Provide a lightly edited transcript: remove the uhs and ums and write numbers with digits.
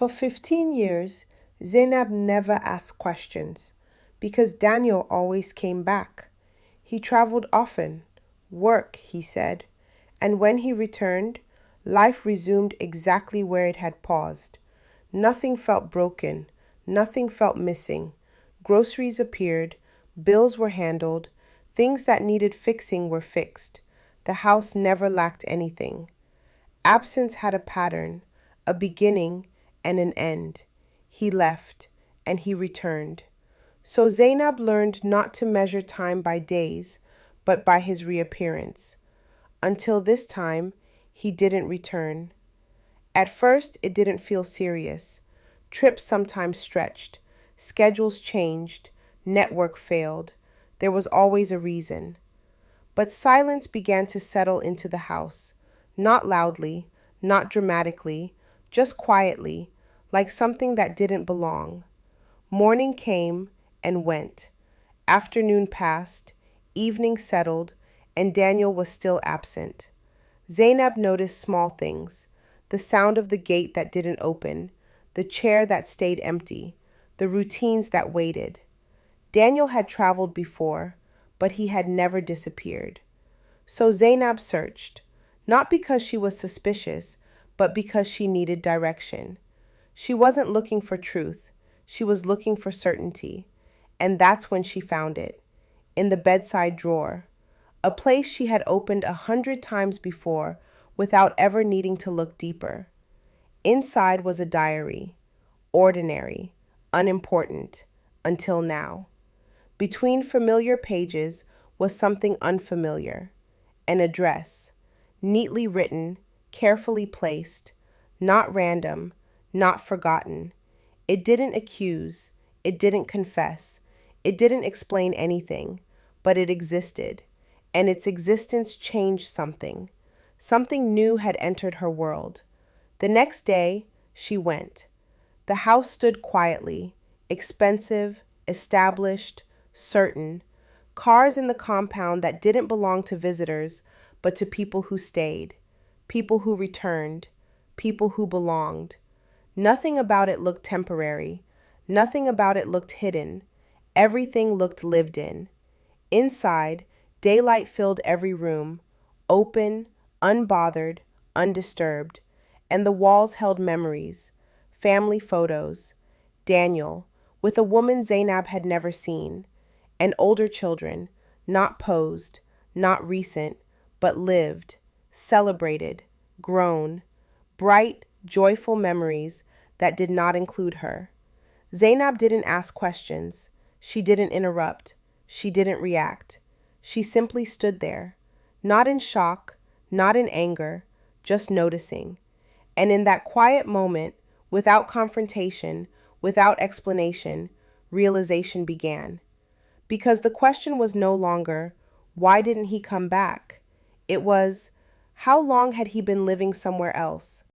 For 15 years, Zainab never asked questions because Daniel always came back. He traveled often. Work, he said. And when he returned, life resumed exactly where it had paused. Nothing felt broken. Nothing felt missing. Groceries appeared. Bills were handled. Things that needed fixing were fixed. The house never lacked anything. Absence had a pattern, a beginning and an end. He left, and he returned. So Zainab learned not to measure time by days, but by his reappearance. Until this time, he didn't return. At first, it didn't feel serious. Trips sometimes stretched. Schedules changed. Network failed. There was always a reason. But silence began to settle into the house. Not loudly, not dramatically, just quietly, like something that didn't belong. Morning came and went. Afternoon passed. Evening settled, and Daniel was still absent. Zainab noticed small things: the sound of the gate that didn't open, the chair that stayed empty, the routines that waited. Daniel had traveled before, but he had never disappeared. So Zainab searched, not because she was suspicious, but because she needed direction. She wasn't looking for truth, she was looking for certainty. And that's when she found it, in the bedside drawer, a place she had opened 100 times before without ever needing to look deeper. Inside was a diary, ordinary, unimportant, until now. Between familiar pages was something unfamiliar, an address, neatly written, carefully placed, not random, not forgotten. It didn't accuse, it didn't confess, it didn't explain anything, but it existed, and its existence changed something. Something new had entered her world. The next day, she went. The house stood quietly, expensive, established, certain. Cars in the compound that didn't belong to visitors, but to people who stayed, people who returned, people who belonged. Nothing about it looked temporary. Nothing about it looked hidden. Everything looked lived in. Inside, daylight filled every room, open, unbothered, undisturbed, and the walls held memories, family photos, Daniel, with a woman Zainab had never seen, and older children, not posed, not recent, but lived, celebrated, grown, bright, joyful memories that did not include her. Zainab didn't ask questions. She didn't interrupt. She didn't react. She simply stood there, not in shock, not in anger, just noticing. And in that quiet moment, without confrontation, without explanation, realization began. Because the question was no longer, why didn't he come back? It was, how long had he been living somewhere else?